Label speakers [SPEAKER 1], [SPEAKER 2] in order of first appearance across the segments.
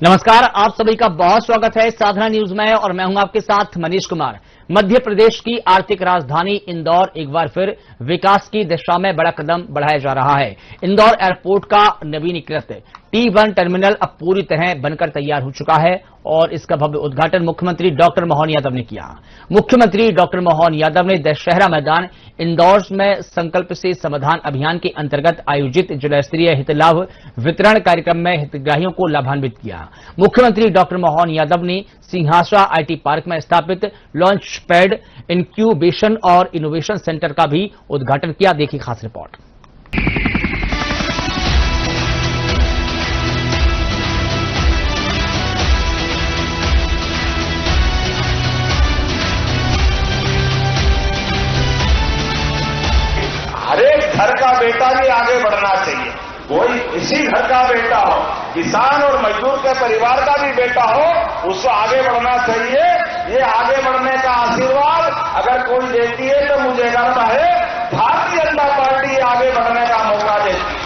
[SPEAKER 1] नमस्कार, आप सभी का बहुत स्वागत है साधना न्यूज में और मैं हूं आपके साथ मनीष कुमार। मध्य प्रदेश की आर्थिक राजधानी इंदौर एक बार फिर विकास की दिशा में बड़ा कदम बढ़ाया जा रहा है। इंदौर एयरपोर्ट का नवीनीकृत T1 टर्मिनल अब पूरी तरह बनकर तैयार हो चुका है और इसका भव्य उद्घाटन मुख्यमंत्री डॉक्टर मोहन यादव ने किया। मुख्यमंत्री डॉक्टर मोहन यादव ने दशहरा मैदान इंदौर में संकल्प से समाधान अभियान के अंतर्गत आयोजित जिला स्तरीय हित लाभ वितरण कार्यक्रम में हितग्राहियों को लाभान्वित किया। मुख्यमंत्री डॉक्टर मोहन यादव ने सिंहासरा IT पार्क में स्थापित लॉन्च पैड, इंक्यूबेशन और इनोवेशन सेंटर का भी उद्घाटन किया। देखिए खास रिपोर्ट।
[SPEAKER 2] हर एक घर का बेटा भी आगे बढ़ना चाहिए। कोई इसी घर का बेटा हो, किसान और मजदूर के परिवार का भी बेटा हो, उसको आगे बढ़ना चाहिए। ये आगे बढ़ने का आशीर्वाद अगर कोई देती है तो मुझे गर्व है, भारतीय जनता पार्टी आगे बढ़ने का मौका देती है।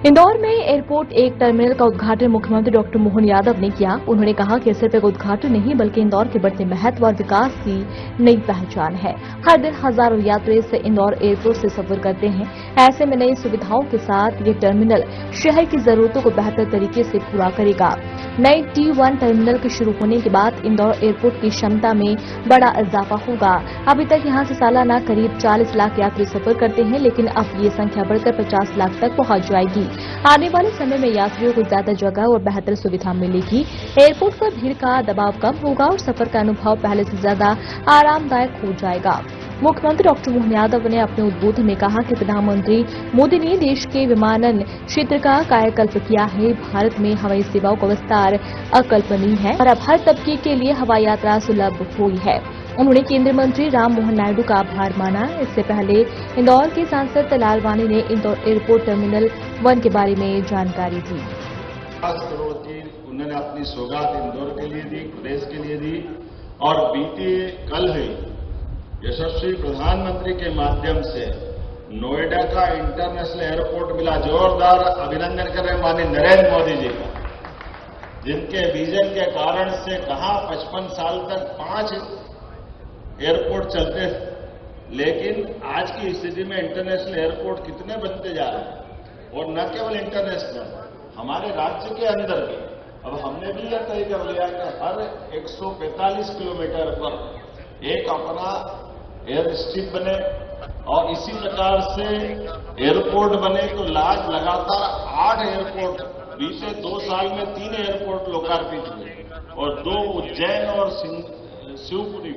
[SPEAKER 3] इंदौर में एयरपोर्ट एक टर्मिनल का उद्घाटन मुख्यमंत्री डॉक्टर मोहन यादव ने किया। उन्होंने कहा कि सिर्फ एक उद्घाटन नहीं बल्कि इंदौर के बढ़ते महत्व और विकास की नई पहचान है। हर दिन हजारों यात्री से इंदौर एयरपोर्ट से सफर करते हैं। ऐसे में नई सुविधाओं के साथ ये टर्मिनल शहर की जरूरतों को बेहतर तरीके से पूरा करेगा। नए T1 टर्मिनल के शुरू होने के बाद इंदौर एयरपोर्ट की क्षमता में बड़ा इजाफा होगा। अभी तक यहां से सालाना करीब 40 लाख यात्री सफर करते हैं, लेकिन अब ये संख्या बढ़कर 50 लाख तक पहुंच जाएगी। आने वाले समय में यात्रियों को ज्यादा जगह और बेहतर सुविधा मिलेगी। एयरपोर्ट पर भीड़ का दबाव कम होगा और सफर का अनुभव पहले से ज्यादा आरामदायक हो जाएगा। मुख्यमंत्री डॉक्टर मोहन यादव ने अपने उद्बोधन में कहा कि प्रधानमंत्री मोदी ने देश के विमानन क्षेत्र का कायाकल्प किया है। भारत में हवाई सेवाओं का विस्तार अकल्पनीय है और अब हर तबके के लिए हवाई यात्रा सुलभ हुई है। उन्होंने केंद्रीय मंत्री राम मोहन नायडू का आभार माना। इससे पहले इंदौर के सांसद लालवानी ने इंदौर एयरपोर्ट टर्मिनल 1 के बारे में जानकारी दी।
[SPEAKER 4] 50 करोड़ की उन्होंने अपनी सौगात इंदौर के लिए दी, प्रदेश के लिए दी और बीते कल ही यशस्वी प्रधानमंत्री के माध्यम से नोएडा का इंटरनेशनल एयरपोर्ट मिला। जोरदार अभिनंदन कर रहे हैं माननीय नरेंद्र मोदी जी का, जिनके विजन के कारण से कहा 55 साल तक 5 एयरपोर्ट चलते थे, लेकिन आज की स्थिति में इंटरनेशनल एयरपोर्ट कितने बनते जा रहे हैं। और न केवल इंटरनेशनल, हमारे राज्य के अंदर भी अब हमने भी यह तय कर लिया कि हर 145 किलोमीटर पर एक अपना एयर स्ट्रिप बने और इसी प्रकार से एयरपोर्ट बने। तो लगातार 8 एयरपोर्ट बीते 2 साल में 3 एयरपोर्ट लोकार्पित हुए और 2 उज्जैन और शिवपुरी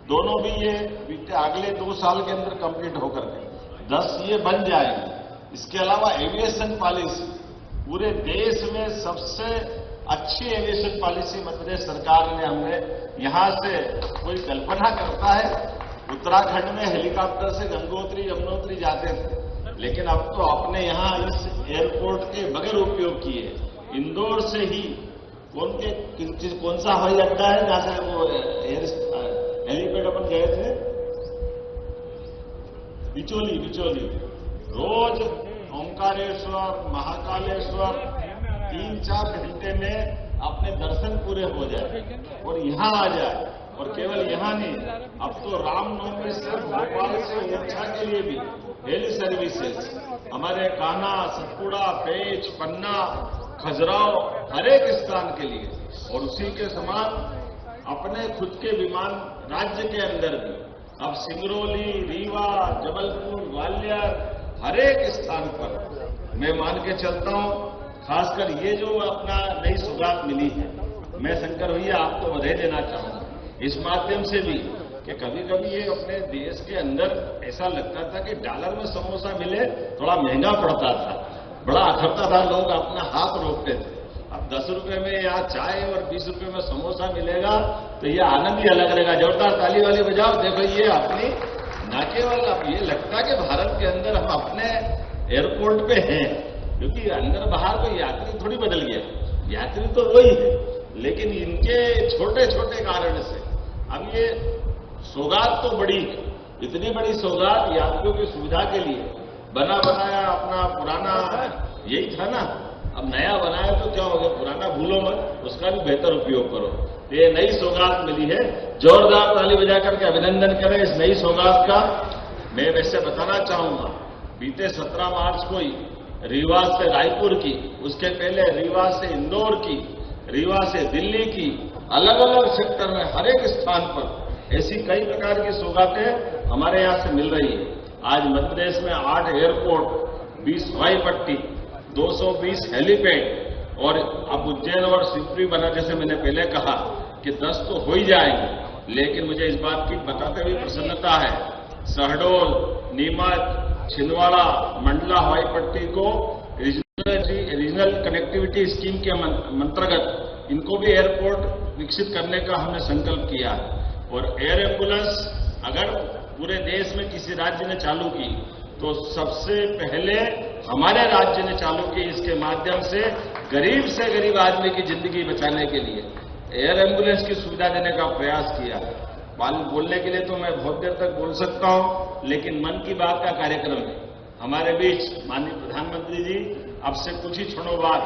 [SPEAKER 4] दोनों भी ये बीते अगले 2 साल के अंदर कंप्लीट होकर के 10 ये बन जाएंगे। इसके अलावा एविएशन पॉलिसी पूरे देश में सबसे अच्छी एविएशन पॉलिसी मध्य प्रदेश सरकार ने हमने यहां से कोई कल्पना करता है उत्तराखंड में हेलीकॉप्टर से गंगोत्री यमुनोत्री जाते थे, लेकिन अब तो अपने यहां इस एयरपोर्ट के बगैर उपयोग किए इंदौर से ही कौन सा हवाई अड्डा है जहां से वो हेलीपैड अपन गए थे, बिचौली रोज ओंकारेश्वर महाकालेश्वर 3-4 घंटे में अपने दर्शन पूरे हो जाए और यहां आ जाए। और केवल यहां नहीं, अब तो रामनवमी सिर्फ भोपाल से ओरछा के लिए भी हेली सर्विसेज हमारे कान्हा, सतपुड़ा, पेच, पन्ना, खजुराहो हर एक स्थान के लिए, और उसी के समान अपने खुद के विमान राज्य के अंदर भी अब सिंगरौली, रीवा, जबलपुर, ग्वालियर हर एक स्थान पर मैं मान के चलता हूं। खासकर ये जो अपना नई सौगात मिली है, मैं शंकर भैया आपको बधाई देना चाहूंगा इस माध्यम से भी कि कभी कभी ये अपने देश के अंदर ऐसा लगता था कि डॉलर में समोसा मिले थोड़ा महंगा पड़ता था, बड़ा अखरता था, लोग अपना हाथ रोकते थे। अब 10 रुपए में यहाँ चाय और 20 रुपए में समोसा मिलेगा तो ये आनंद ही अलग रहेगा। जोरदार ताली वाली बजाओ। देखो ये अपनी न केवल अब ये लगता कि भारत के अंदर हम अपने एयरपोर्ट पे हैं, क्योंकि अंदर बाहर कोई यात्री थोड़ी बदल गया, यात्री तो वही है, लेकिन इनके छोटे छोटे कारण से अब ये सौगात तो बड़ी है, इतनी बड़ी सौगात यात्रियों की सुविधा के लिए बना बनाया यही था ना। अब नया बनाया तो क्या हो गया, पुराना भूलो मत, उसका भी बेहतर उपयोग करो। ये नई सौगात मिली है, जोरदार ताली बजा करके अभिनंदन करें इस नई सौगात का। मैं वैसे बताना चाहूंगा, बीते 17 मार्च को ही रीवा से रायपुर की, उसके पहले रीवा से इंदौर की, रीवा से दिल्ली की, अलग अलग सेक्टर में हर एक स्थान पर ऐसी कई प्रकार की सौगातें हमारे यहां से मिल रही है। आज मध्य प्रदेश में 8 एयरपोर्ट, 20 हवाई पट्टी, 220 हेलीपैड और अब उज्जैन और शिवपुरी बना, जैसे मैंने पहले कहा कि 10 तो हो ही जाएंगे। लेकिन मुझे इस बात की बताते हुए प्रसन्नता है, शहडोल, नीमच, छिंदवाड़ा, मंडला हवाई पट्टी को रीजनल कनेक्टिविटी स्कीम के अंतर्गत इनको भी एयरपोर्ट विकसित करने का हमने संकल्प किया है। और एयर एम्बुलेंस अगर पूरे देश में किसी राज्य ने चालू की तो सबसे पहले हमारे राज्य ने चालू की। इसके माध्यम से गरीब आदमी की जिंदगी बचाने के लिए एयर एम्बुलेंस की सुविधा देने का प्रयास किया। बोलने के लिए तो मैं बहुत देर तक बोल सकता हूं, लेकिन मन की बात का कार्यक्रम है हमारे बीच। माननीय प्रधानमंत्री जी अब से कुछ ही क्षणों बाद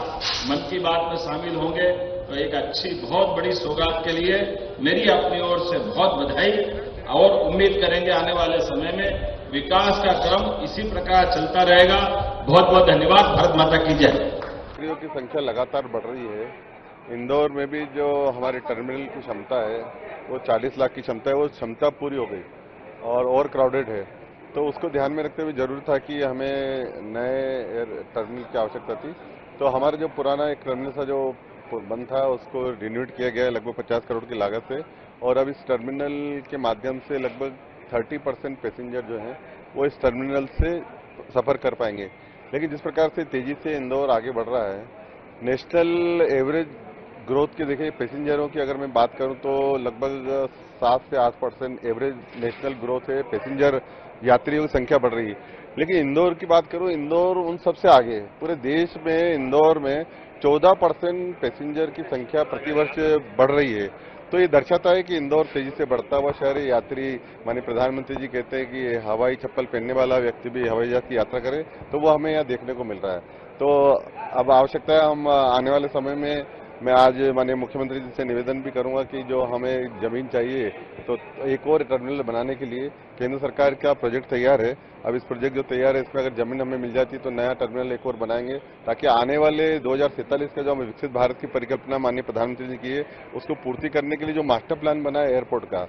[SPEAKER 4] मन की बात में शामिल होंगे, तो एक अच्छी बहुत बड़ी सौगात के लिए मेरी अपनी ओर से बहुत बधाई, और उम्मीद करेंगे आने वाले समय में विकास का क्रम इसी प्रकार चलता रहेगा। बहुत बहुत धन्यवाद। भारत माता की जय।
[SPEAKER 5] यात्रियों की संख्या लगातार बढ़ रही है। इंदौर में भी जो हमारे टर्मिनल की क्षमता है वो 40 लाख की क्षमता है, वो क्षमता पूरी हो गई और क्राउडेड है। तो उसको ध्यान में रखते हुए जरूरी था कि हमें नए टर्मिनल की आवश्यकता थी। तो हमारा जो पुराना एक टर्मिनल था जो बंद था, उसको रिन्यूट किया गया है लगभग 50 करोड़ की लागत से, और अब इस टर्मिनल के माध्यम से लगभग 30% पैसेंजर जो हैं वो इस टर्मिनल से सफर कर पाएंगे। लेकिन जिस प्रकार से तेजी से इंदौर आगे बढ़ रहा है, नेशनल एवरेज ग्रोथ की देखिए पैसेंजरों की अगर मैं बात करूं तो लगभग 7 से 8% एवरेज नेशनल ग्रोथ है, पैसेंजर यात्रियों की संख्या बढ़ रही है। लेकिन इंदौर की बात करूं, इंदौर उन सबसे आगे है। पूरे देश में इंदौर में 14% पैसेंजर की संख्या प्रतिवर्ष बढ़ रही है। तो ये दर्शाता है कि इंदौर तेजी से बढ़ता हुआ शहर है। यात्री माननीय प्रधानमंत्री जी कहते हैं कि हवाई चप्पल पहनने वाला व्यक्ति भी हवाई जहाज की यात्रा करे, तो वो हमें यहाँ देखने को मिल रहा है। तो अब आवश्यकता है हम आने वाले समय में, मैं आज माननीय मुख्यमंत्री जी से निवेदन भी करूंगा कि जो हमें जमीन चाहिए तो एक और टर्मिनल बनाने के लिए केंद्र सरकार का प्रोजेक्ट तैयार है। अब इस प्रोजेक्ट जो तैयार है इसमें अगर जमीन हमें मिल जाती तो नया टर्मिनल एक और बनाएंगे, ताकि आने वाले 2047 का जो हमें विकसित भारत की परिकल्पना माननीय प्रधानमंत्री जी की है उसको पूर्ति करने के लिए जो मास्टर प्लान बना है एयरपोर्ट का,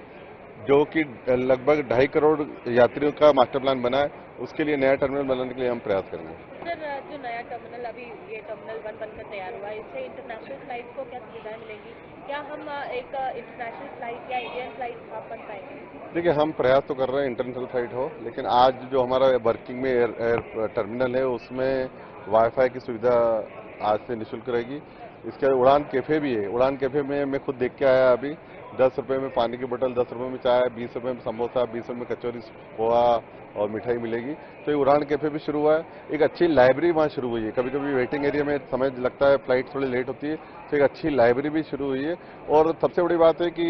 [SPEAKER 5] जो कि लगभग 2.5 करोड़ यात्रियों का मास्टर प्लान बना है, उसके लिए नया टर्मिनल बनाने के लिए हम प्रयास करेंगे।
[SPEAKER 6] सर, जो नया टर्मिनल अभी ये टर्मिनल 1 बनकर तैयार हुआ है, इससे इंटरनेशनल फ्लाइट को क्या सुविधाएं मिलेंगी? क्या हम एक इंटरनेशनल फ्लाइट या इंडियन फ्लाइट आप बन पाएंगे? देखिए,
[SPEAKER 5] हम प्रयास तो कर रहे हैं इंटरनेशनल फ्लाइट हो, लेकिन आज जो हमारा वर्किंग में एयर टर्मिनल है उसमें वाईफाई की सुविधा आज से निःशुल्क रहेगी। इसके उड़ान कैफे भी है। उड़ान कैफे में मैं खुद देख के आया अभी, 10 रुपये में पानी की बोतल, 10 रुपये में चाय, 20 रुपये में समोसा, 20 रुपये में कचौरी, पोहा और मिठाई मिलेगी। तो ये उड़ान कैफे भी शुरू हुआ है। एक अच्छी लाइब्रेरी वहाँ शुरू हुई है। कभी कभी वेटिंग एरिया में समय लगता है, फ्लाइट थोड़ी लेट होती है, तो एक अच्छी लाइब्रेरी भी शुरू हुई है। और सबसे बड़ी बात है कि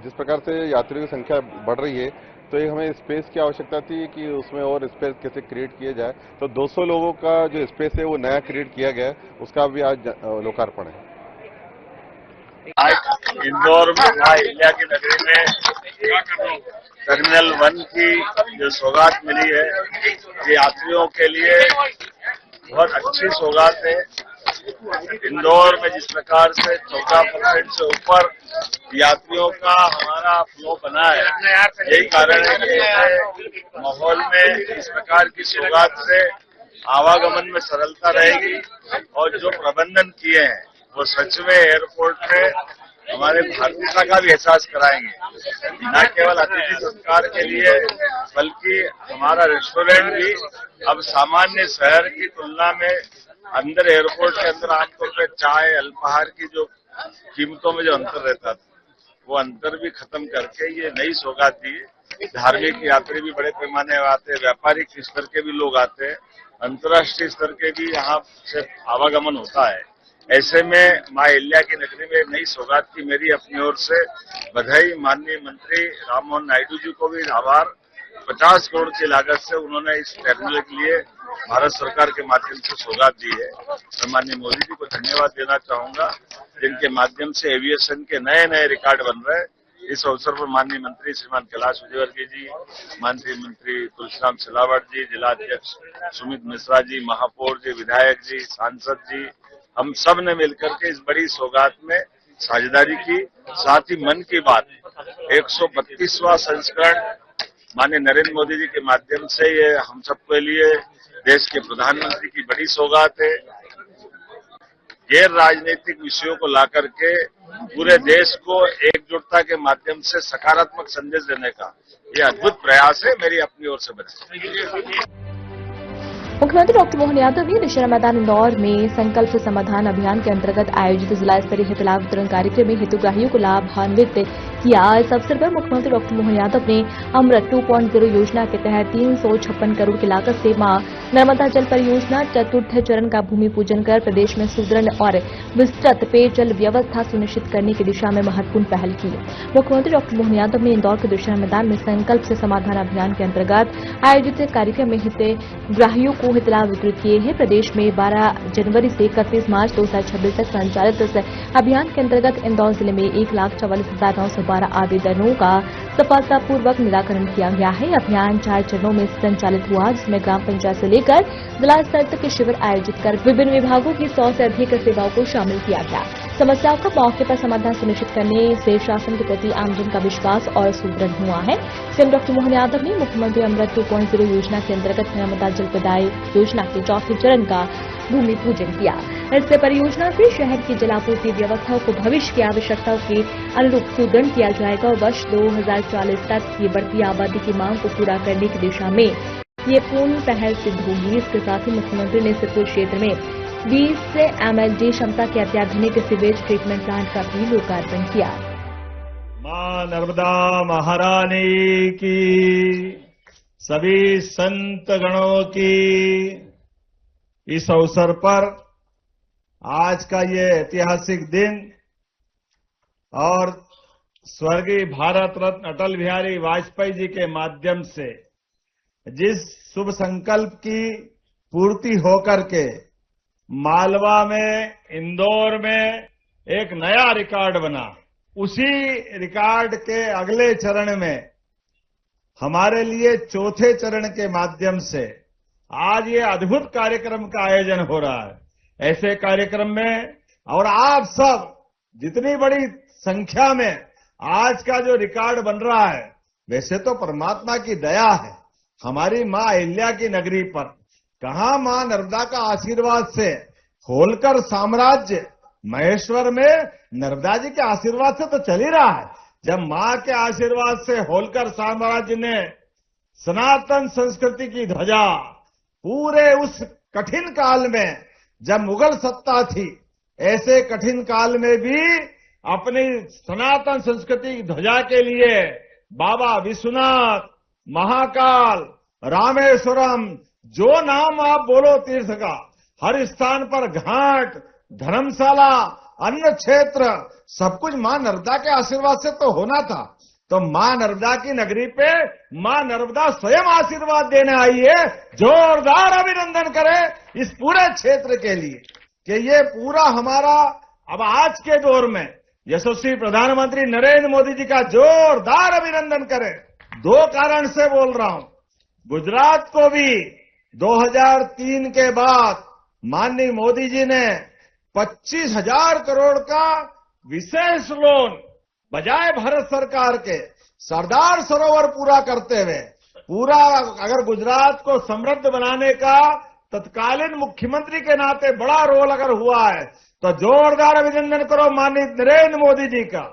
[SPEAKER 5] जिस प्रकार से यात्रियों की संख्या बढ़ रही है, तो एक हमें स्पेस की आवश्यकता थी कि उसमें और स्पेस कैसे क्रिएट किया जाए। तो 200 लोगों का जो स्पेस है वो नया क्रिएट किया गया है, उसका भी आज लोकार्पण है।
[SPEAKER 4] आज इंदौर में अहिल्या की नगरी में टर्मिनल 1 की जो सौगात मिली है, ये यात्रियों के लिए बहुत अच्छी सौगात है। इंदौर में जिस प्रकार से 14% से ऊपर यात्रियों का हमारा फ्लो बना है, यही कारण है कि माहौल में इस प्रकार की सौगात से आवागमन में सरलता रहेगी। और जो प्रबंधन किए हैं वो सच में एयरपोर्ट में हमारे भारतीयता का भी एहसास कराएंगे। न केवल अतिथि सत्कार के लिए, बल्कि हमारा रेस्टोरेंट भी अब सामान्य शहर की तुलना में अंदर एयरपोर्ट के अंदर आमतौर पर चाय, अल्पाहार की जो कीमतों में जो अंतर रहता था, वो अंतर भी खत्म करके ये नई सौगात दी है। धार्मिक यात्री भी बड़े पैमाने में आते हैं, व्यापारिक स्तर के भी लोग आते हैं, अंतर्राष्ट्रीय स्तर के भी यहाँ से आवागमन होता है। ऐसे में मां अहिल्या की नगरी में नई सौगात की मेरी अपनी ओर से बधाई। माननीय मंत्री राम मोहन नायडू जी को भी आभार,
[SPEAKER 2] 50 करोड़ की लागत से उन्होंने इस टर्मिनल के लिए भारत सरकार के माध्यम से सौगात दी है। मैं माननीय मोदी जी को धन्यवाद देना चाहूंगा, जिनके माध्यम से एविएशन के नए नए रिकॉर्ड बन रहे हैं। इस अवसर पर माननीय मंत्री श्रीमान कैलाश विजयवर्गीय जी, माननीय मंत्री तुलसीराम सिलावट जी, जिलाध्यक्ष सुमित मिश्रा जी, महापौर जी, विधायक जी, सांसद जी, हम सब ने मिलकर के इस बड़ी सौगात में साझेदारी की। साथ ही मन की बात 132वां संस्करण माननीय नरेंद्र मोदी जी के माध्यम से ये हम सबके लिए देश के प्रधानमंत्री की बड़ी सौगात है। गैर राजनीतिक विषयों को लाकर के पूरे देश को एकजुटता के माध्यम से सकारात्मक संदेश देने का ये अद्भुत प्रयास है। मेरी अपनी ओर से बधाई।
[SPEAKER 3] मुख्यमंत्री डॉक्टर मोहन यादव ने दशहरा मैदान इंदौर में संकल्प से समाधान अभियान के अंतर्गत आयोजित जिला स्तरीय हित लाभ वितरण कार्यक्रम में हितग्राहियों को लाभान्वित किया। इस अवसर पर मुख्यमंत्री डॉक्टर मोहन यादव ने अमृत 2.0 योजना के तहत 356 करोड़ की लागत से मां नर्मदा जल परियोजना चतुर्थ चरण का भूमि पूजन कर प्रदेश में सुदृढ़ और विस्तृत पेयजल व्यवस्था सुनिश्चित करने की दिशा में महत्वपूर्ण पहल की। मुख्यमंत्री डॉक्टर मोहन यादव ने इंदौर के दशहरा मैदान में संकल्प से समाधान अभियान के अंतर्गत आयोजित कार्यक्रम में हितग्राहियों को हित लाभ वितरित किए हैं। प्रदेश में 12 जनवरी से 31 मार्च 2026 तक संचालित इस अभियान के अंतर्गत इंदौर जिले में 1,44,912 आवेदनों का सफलतापूर्वक निराकरण किया गया है। अभियान 4 चरणों में संचालित हुआ, जिसमें ग्राम पंचायत से लेकर जिला स्तर तक के शिविर आयोजित कर विभिन्न विभागों की 100 से अधिक सेवाओं को शामिल किया गया। समस्याओं का मौके पर समाधान सुनिश्चित करने से शासन के प्रति आमजन का विश्वास और सुदृढ़ हुआ है। सीएम डॉक्टर मोहन यादव ने मुख्यमंत्री अमृत 2.0 योजना के अंतर्गत नर्मदा जल प्रदाय योजना के चौथे चरण का भूमि पूजन किया। इस परियोजना से शहर की जलापूर्ति व्यवस्था को भविष्य की आवश्यकताओं के अनुरूप सुदृढ़ किया जाएगा और वर्ष 2040 तक ये बढ़ती आबादी की मांग को पूरा करने की दिशा में ये पूर्ण पहल सिद्ध होगी। इसके साथ ही मुख्यमंत्री ने सिरपुर क्षेत्र में 20 MLD क्षमता के अत्याधुनिक सीवेज ट्रीटमेंट प्लांट का भी लोकार्पण किया।
[SPEAKER 7] मां नर्मदा महारानी की, सभी संत गणों की, इस अवसर पर आज का ये ऐतिहासिक दिन और स्वर्गीय भारत रत्न अटल बिहारी वाजपेयी जी के माध्यम से जिस शुभ संकल्प की पूर्ति होकर के मालवा में, इंदौर में एक नया रिकॉर्ड बना, उसी रिकॉर्ड के अगले चरण में हमारे लिए चौथे चरण के माध्यम से आज ये अद्भुत कार्यक्रम का आयोजन हो रहा है। ऐसे कार्यक्रम में और आप सब जितनी बड़ी संख्या में आज का जो रिकॉर्ड बन रहा है, वैसे तो परमात्मा की दया है हमारी मां अहिल्या की नगरी पर। कहां मां नर्मदा का आशीर्वाद से होलकर साम्राज्य महेश्वर में नर्मदा जी के आशीर्वाद से तो चल ही रहा है। जब मां के आशीर्वाद से होलकर साम्राज्य ने सनातन संस्कृति की ध्वजा पूरे उस कठिन काल में, जब मुगल सत्ता थी, ऐसे कठिन काल में भी अपनी सनातन संस्कृति की ध्वजा के लिए बाबा विश्वनाथ, महाकाल, रामेश्वरम, जो नाम आप बोलो तीर्थ का, हर स्थान पर घाट, धर्मशाला, अन्य क्षेत्र, सब कुछ मां नर्मदा के आशीर्वाद से तो होना था। तो मां नर्मदा की नगरी पे मां नर्मदा स्वयं आशीर्वाद देने आई है। जोरदार अभिनंदन करें इस पूरे क्षेत्र के लिए कि ये पूरा हमारा अब आज के दौर में यशस्वी प्रधानमंत्री नरेंद्र मोदी जी का जोरदार अभिनंदन करें। 2 कारण से बोल रहा हूं। गुजरात को भी 2003 के बाद माननीय मोदी जी ने 25,000 करोड़ का विशेष लोन बजाय भारत सरकार के सरदार सरोवर पूरा करते हुए, पूरा अगर गुजरात को समृद्ध बनाने का तत्कालीन मुख्यमंत्री के नाते बड़ा रोल अगर हुआ है, तो जोरदार अभिनंदन करो माननीय नरेंद्र मोदी जी का,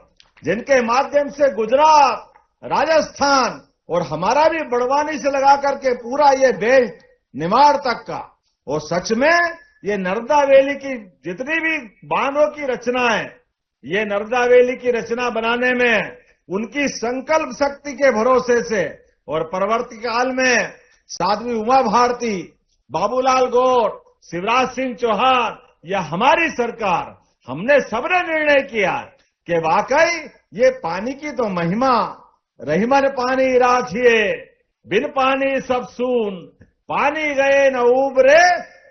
[SPEAKER 7] जिनके माध्यम से गुजरात, राजस्थान और हमारा भी बड़वानी से लगा करके पूरा ये बेल्ट निमाड़ तक का, और सच में ये नर्मदा वैली की जितनी भी बांधों की रचना है, ये नर्मदा वैली की रचना बनाने में उनकी संकल्प शक्ति के भरोसे से, और परवर्ती काल में साध्वी उमा भारती, बाबूलाल गौर, शिवराज सिंह चौहान या हमारी सरकार, हमने सबने निर्णय किया कि वाकई ये पानी की तो महिमा, रहीमन पानी राखिए बिन पानी सब सून, पानी गए न उबरे,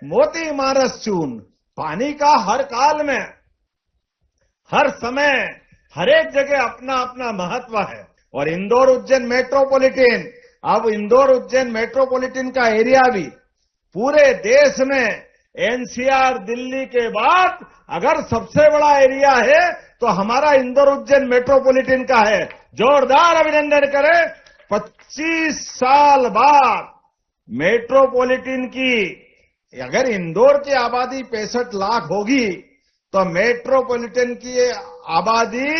[SPEAKER 7] मोती मारस चून। पानी का हर काल में, हर समय, हर एक जगह अपना अपना महत्व है। और इंदौर उज्जैन मेट्रोपॉलिटन, अब इंदौर उज्जैन मेट्रोपॉलिटन का एरिया भी पूरे देश में एनसीआर दिल्ली के बाद अगर सबसे बड़ा एरिया है तो हमारा इंदौर उज्जैन मेट्रोपॉलिटन का है। जोरदार अभिनंदन करें। 25 साल बाद मेट्रोपॉलिटन की, अगर इंदौर की आबादी 65 लाख होगी तो मेट्रोपॉलिटन की आबादी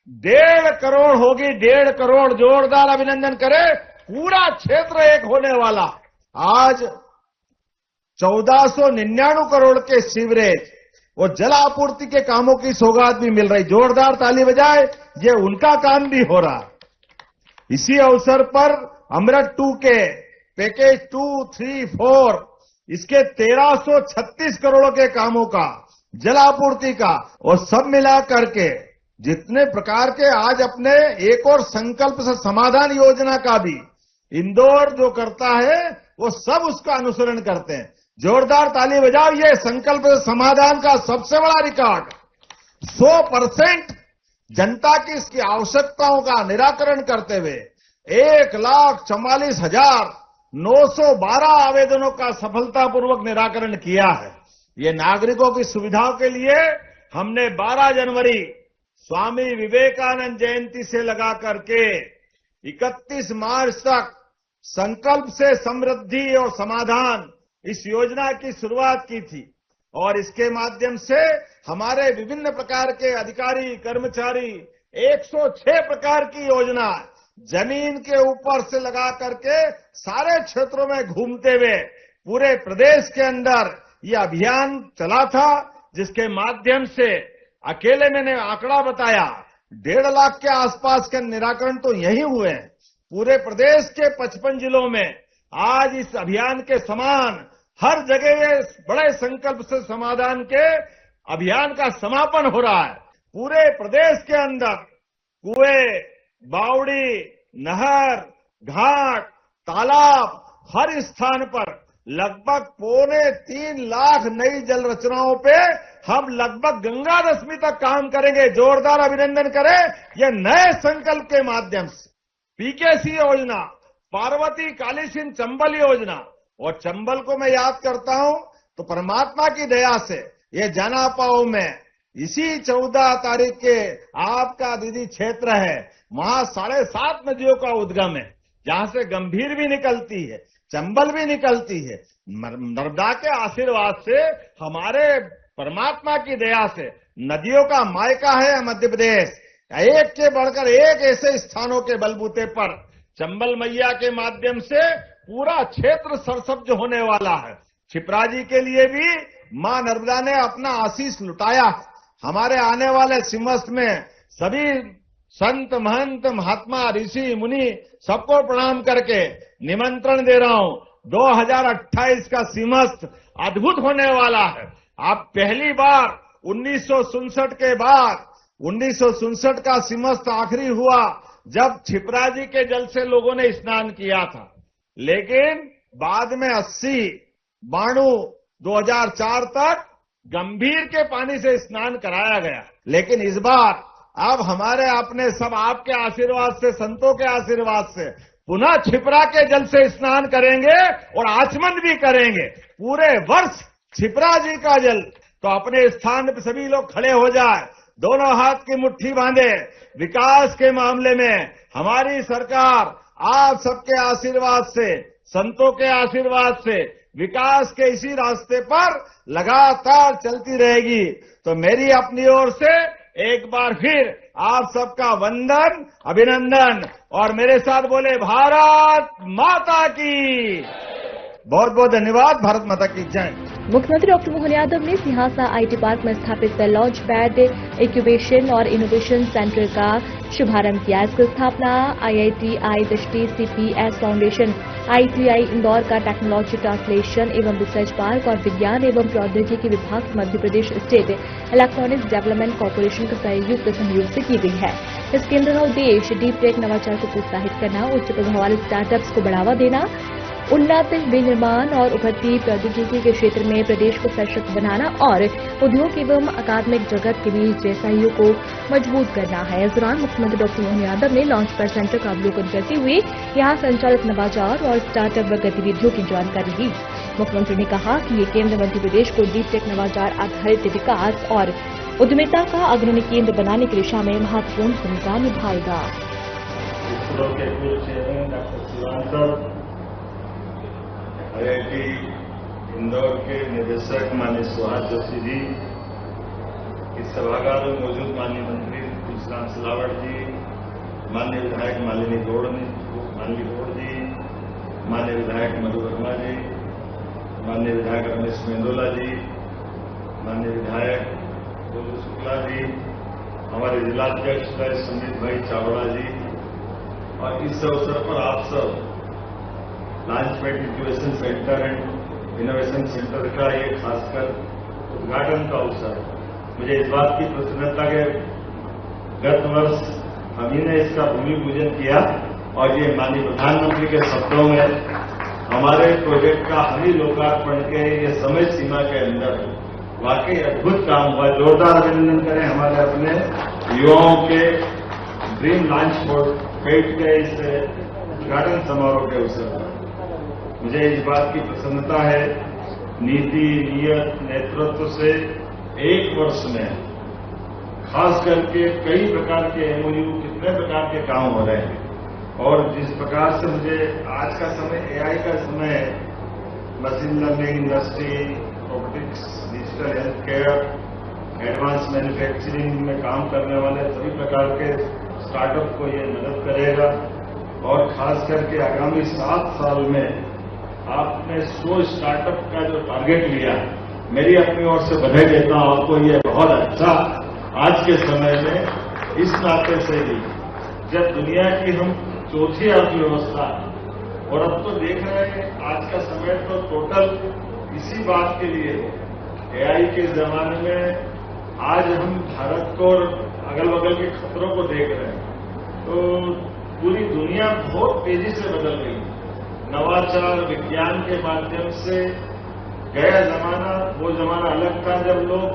[SPEAKER 7] 1.5 करोड़ होगी। 1.5 करोड़। जोरदार अभिनंदन करें। पूरा क्षेत्र एक होने वाला। आज 1499 करोड़ के सीवरेज और जल आपूर्ति के कामों की सौगात भी मिल रही। जोरदार ताली बजाए, ये उनका काम भी हो रहा। इसी अवसर पर अमृत 2 के पैकेज 2, 3, 4 इसके 1336 करोड़ के कामों का, जल आपूर्ति का और सब मिला करके जितने प्रकार के आज अपने एक और संकल्प से समाधान योजना का भी इंदौर जो करता है वो सब उसका अनुसरण करते हैं। जोरदार ताली बजाओ। ये संकल्प से समाधान का सबसे बड़ा रिकॉर्ड। 100% जनता की इसकी आवश्यकताओं का निराकरण करते हुए 1,44,912 आवेदनों का सफलतापूर्वक निराकरण किया है। ये नागरिकों की सुविधाओं के लिए हमने 12 जनवरी स्वामी विवेकानंद जयंती से लगा करके 31 मार्च तक संकल्प से समृद्धि और समाधान इस योजना की शुरुआत की थी। और इसके माध्यम से हमारे विभिन्न प्रकार के अधिकारी कर्मचारी 106 प्रकार की योजना जमीन के ऊपर से लगा करके सारे क्षेत्रों में घूमते हुए पूरे प्रदेश के अंदर ये अभियान चला था, जिसके माध्यम से अकेले मैंने आंकड़ा बताया 1.5 लाख के आसपास के निराकरण तो यही हुए हैं। पूरे प्रदेश के 55 जिलों में आज इस अभियान के समान हर जगह ये बड़े संकल्प से समाधान के अभियान का समापन हो रहा है। पूरे प्रदेश के अंदर कुएं, बावड़ी, नहर, घाट, तालाब, हर स्थान पर लगभग 2.25 लाख नई जल रचनाओं पे हम लगभग गंगा दशमी तक काम करेंगे। जोरदार अभिनंदन करें। यह नए संकल्प के माध्यम से पीकेसी योजना, पार्वती कालीसिंध चंबल योजना, और चंबल को मैं याद करता हूं तो परमात्मा की दया से ये जनापाओ में इसी 14 तारीख के आपका दीदी क्षेत्र है, वहां 7.5 नदियों का उद्गम है, जहां से गंभीर भी निकलती है, चंबल भी निकलती है। नर्मदा के आशीर्वाद से, हमारे परमात्मा की दया से नदियों का मायका है मध्य प्रदेश। एक के बढ़कर एक ऐसे स्थानों के बलबूते पर चंबल मैया के माध्यम से पूरा क्षेत्र सरसब्ज होने वाला है। क्षिप्रा जी के लिए भी मां नर्मदा ने अपना आशीष लुटाया। हमारे आने वाले सिंहस्थ में सभी संत, महंत, महात्मा, ऋषि, मुनि सबको प्रणाम करके निमंत्रण दे रहा हूं। 2028 का सिंहस्थ अद्भुत होने वाला है। आप पहली बार 1967 के बाद 1967 का सिंहस्थ आखिरी हुआ जब क्षिप्रा जी के जल से लोगों ने स्नान किया था, लेकिन बाद में 80, 92, 2004 तक गंभीर के पानी से स्नान कराया गया। लेकिन इस बार अब हमारे अपने सब आपके आशीर्वाद से, संतों के आशीर्वाद से पुनः क्षिप्रा के जल से स्नान करेंगे और आचमन भी करेंगे। पूरे वर्ष क्षिप्रा जी का जल। तो अपने स्थान पर सभी लोग खड़े हो जाए, दोनों हाथ की मुट्ठी बांधे। विकास के मामले में हमारी सरकार आप सबके आशीर्वाद से, संतों के आशीर्वाद से विकास के इसी रास्ते पर लगातार चलती रहेगी। तो मेरी अपनी ओर से एक बार फिर आप सबका वंदन, अभिनंदन, और मेरे साथ बोले भारत माता की। बहुत बहुत धन्यवाद। भारत माता की जय।
[SPEAKER 3] मुख्यमंत्री डॉक्टर मोहन यादव ने सिंहासा आईटी पार्क में स्थापित लॉन्च पैड इंक्यूबेशन और इनोवेशन सेंटर का शुभारंभ किया। इसकी स्थापना IITI दृष्टि CPS फाउंडेशन, ITI इंदौर का टेक्नोलॉजी ट्रांसलेशन एवं रिसर्च पार्क और विज्ञान एवं प्रौद्योगिकी विभाग Madhya Pradesh state electronics development corporation के संयुक्त सहयोग से की गई है। इस केंद्र का उद्देश्य डीप टेक नवाचार को प्रोत्साहित करना, उच्च प्रभाव वाले स्टार्टअप्स को बढ़ावा देना, उन्नत विनिर्माण और उभरती प्रौद्योगिकी के क्षेत्र में प्रदेश को सशक्त बनाना और उद्योग एवं अकादमिक जगत के बीच सहयोग को मजबूत करना है। इस दौरान मुख्यमंत्री डॉक्टर मोहन यादव ने लॉन्च पैड सेंटर का अवलोकन करते हुए यहां संचालित नवाचार और स्टार्टअप गतिविधियों की जानकारी दी। मुख्यमंत्री ने कहा कि ये केंद्र मध्य प्रदेश को डीप टेक नवाचार आधारित विकास और उद्यमिता का अग्रणी केंद्र बनाने की दिशा में महत्वपूर्ण भूमिका निभाएगा।
[SPEAKER 4] IIT इंदौर के निदेशक माननीय सुहास जोशी जी, इस सभागार में मौजूद माननीय मंत्री तुलसीराम सिलावट जी, माननीय विधायक मालिनी गौड़ जी, माननीय विधायक मधु वर्मा जी, माननीय विधायक रमेश मेंदोला जी, माननीय विधायक गोलू शुक्ला जी, हमारे जिलाध्यक्ष संदीप भाई चावड़ा जी, और इस अवसर पर आप सब launchpad incubation centre and innovation centre का ये खासकर उद्घाटन का अवसर, मुझे इस बात की प्रसन्नता है गत वर्ष हम ही ने इसका भूमि पूजन किया और ये माननीय प्रधानमंत्री के शब्दों में हमारे प्रोजेक्ट का हम ही लोकार्पण के ये समय सीमा के अंदर वाकई अद्भुत काम हुआ। जोरदार अभिनंदन करें हमारे अपने युवाओं के ड्रीम लॉन्च पैड के इस उद्घाटन समारोह के अवसर पर मुझे इस बात की प्रसन्नता है, नीति, नियत, नेतृत्व से एक वर्ष में खास करके कई प्रकार के MOU, कितने प्रकार के काम हो रहे हैं। और जिस प्रकार से मुझे आज का समय AI का समय, machine learning industry, robotics, digital health care, advance manufacturing में काम करने वाले सभी प्रकार के स्टार्टअप को ये मदद करेगा। और खास करके आगामी 7 साल में आपने 100 स्टार्टअप का जो टारगेट लिया, मेरी अपनी ओर से बधाई देता हूं आपको। ये बहुत अच्छा आज के समय में इस नाते से भी जब दुनिया की हम चौथी अर्थव्यवस्था, और अब तो देख रहे हैं आज का समय तो टोटल इसी बात के लिए AI के जमाने में आज हम भारत को और अगल बगल के खतरों को देख रहे हैं, तो पूरी दुनिया बहुत तेजी से बदल रही है। नवाचार विज्ञान के माध्यम से गया जमाना, वो जमाना अलग था जब लोग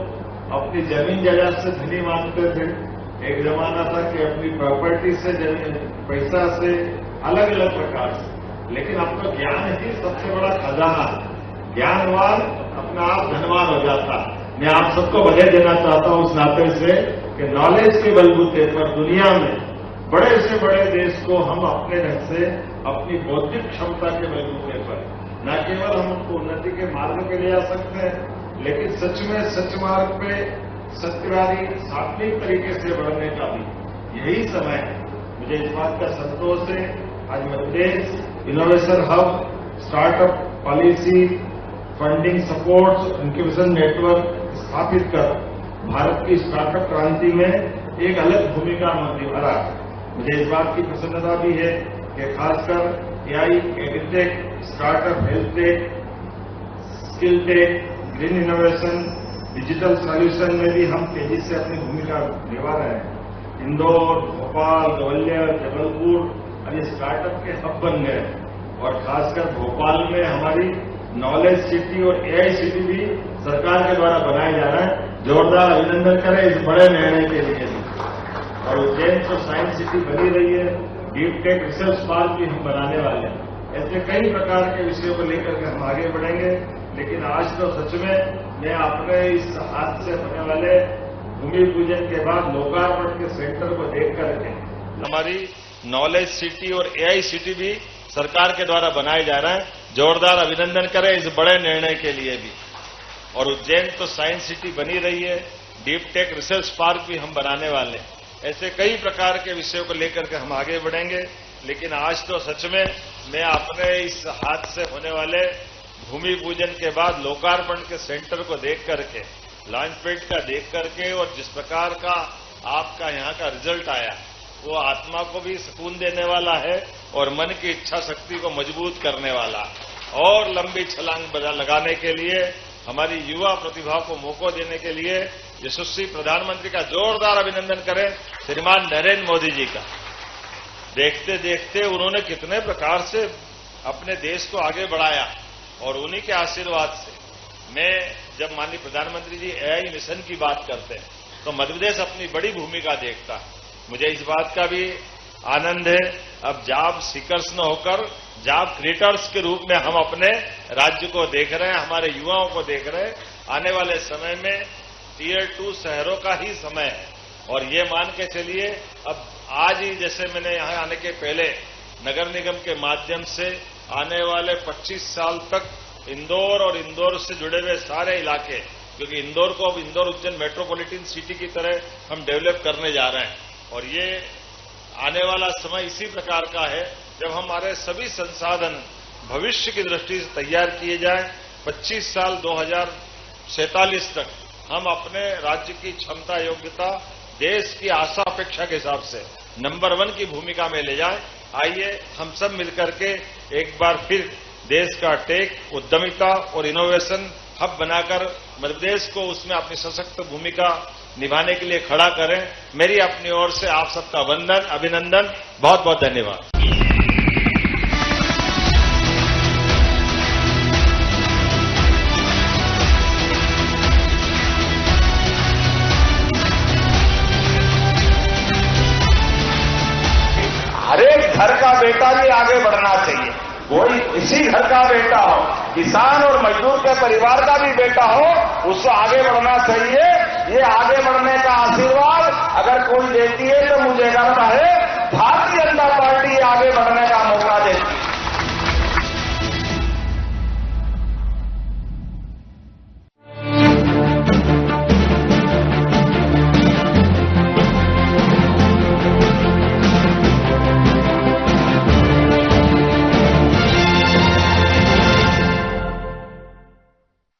[SPEAKER 4] अपनी जमीन जायदाद से धनी मानते थे। एक जमाना था कि अपनी प्रॉपर्टी से, पैसा से, अलग अलग प्रकार से। लेकिन अब तो ज्ञान ही सबसे बड़ा खजाना है। ज्ञानवान अपना आप धनवान हो जाता। मैं आप सबको बधाई देना चाहता हूं उस नाते से कि नॉलेज के बलबूते पर दुनिया में बड़े से बड़े देश को हम अपने ढंग से, अपनी बौद्धिक क्षमता के बलबूते पर न केवल हम उनको उन्नति के मार्ग पे ले जा सकते हैं, लेकिन सच में सच मार्ग पे सत्यवादी सात्विक तरीके से बढ़ने का भी यही समय है। मुझे इस बात का संतोष है, आज Madhya Pradesh innovation hub, startup policy, funding support, incubation network स्थापित कर भारत की स्टार्टअप क्रांति में एक अलग भूमिका निभा रहा है। मुझे इस बात की प्रसन्नता भी है कि खासकर AI, agritech, startup, health tech, skill tech, green innovation, digital solution में भी हम तेजी से अपनी भूमिका निभा रहे हैं। इंदौर, भोपाल, ग्वालियर, जबलपुर अब ये स्टार्टअप के हब बन गए और खासकर भोपाल में हमारी नॉलेज सिटी और AI सिटी भी सरकार के द्वारा बनाया जा रहा है। जोरदार अभिनंदन करें इस बड़े निर्णय के लिए। और उज्जैन तो साइंस सिटी बनी रही है, डीप टेक रिसर्च पार्क भी हम बनाने वाले हैं। ऐसे कई प्रकार के विषयों को लेकर के हम आगे बढ़ेंगे। लेकिन आज तो सच में मैं अपने इस हाथ से होने वाले भूमि पूजन के बाद लोकार्पण के सेंटर को देख करके हमारी नॉलेज सिटी और AI सिटी भी सरकार के द्वारा बनाए जा रहा है। जोरदार अभिनंदन करें इस बड़े निर्णय के लिए भी। और उज्जैन तो साइंस सिटी बनी रही है, डीप टेक रिसर्च पार्क भी हम बनाने वाले हैं। ऐसे कई प्रकार के विषयों को लेकर के हम आगे बढ़ेंगे। लेकिन आज तो सच में मैं अपने इस हाथ से होने वाले भूमि पूजन के बाद लोकार्पण के सेंटर को देख करके, लॉन्चपैड का देख करके और जिस प्रकार का आपका यहाँ का रिजल्ट आया वो आत्मा को भी सुकून देने वाला है और मन की इच्छा शक्ति को मजबूत करने वाला और लंबी छलांग लगाने के लिए, हमारी युवा प्रतिभा को मौका देने के लिए यशस्वी प्रधानमंत्री का जोरदार अभिनंदन करें श्रीमान नरेंद्र मोदी जी का। देखते देखते उन्होंने कितने प्रकार से अपने देश को आगे बढ़ाया और उन्हीं के आशीर्वाद से मैं जब माननीय प्रधानमंत्री जी एआई मिशन की बात करते हैं तो मध्य प्रदेश अपनी बड़ी भूमिका देखता है। मुझे इस बात का भी आनंद है, अब जॉब सीकर्स न होकर जॉब क्रिएटर्स के रूप में हम अपने राज्य को देख रहे हैं, हमारे युवाओं को देख रहे हैं। आने वाले समय में टीयर 2 शहरों का ही समय है और ये मान के चलिए अब आज ही जैसे मैंने यहां आने के पहले नगर निगम के माध्यम से आने वाले 25 साल तक इंदौर और इंदौर से जुड़े हुए सारे इलाके, क्योंकि इंदौर को अब इंदौर उज्जैन मेट्रोपॉलिटन सिटी की तरह हम डेवलप करने जा रहे हैं और ये आने वाला समय इसी प्रकार का है जब हमारे सभी संसाधन भविष्य की दृष्टि से तैयार किए जाएं। 25 साल 2047 तक हम अपने राज्य की क्षमता योग्यता देश की आशा अपेक्षा के हिसाब से नंबर 1 की भूमिका में ले जाएं। आइए हम सब मिलकर के एक बार फिर देश का टेक, उद्यमिता और इनोवेशन हब बनाकर मध्य प्रदेश को उसमें अपनी सशक्त भूमिका निभाने के लिए खड़ा करें। मेरी अपनी ओर से आप सबका वंदन, अभिनंदन, बहुत बहुत धन्यवाद।
[SPEAKER 2] हर एक घर का बेटा भी आगे बढ़ना चाहिए। कोई इसी घर का बेटा हो, किसान और मजदूर के परिवार का भी बेटा हो, उसको आगे बढ़ना चाहिए। ये आगे बढ़ने का आशीर्वाद अगर कोई देती है तो मुझे गर्व है, भारतीय जनता पार्टी आगे बढ़ने का मौका देती है।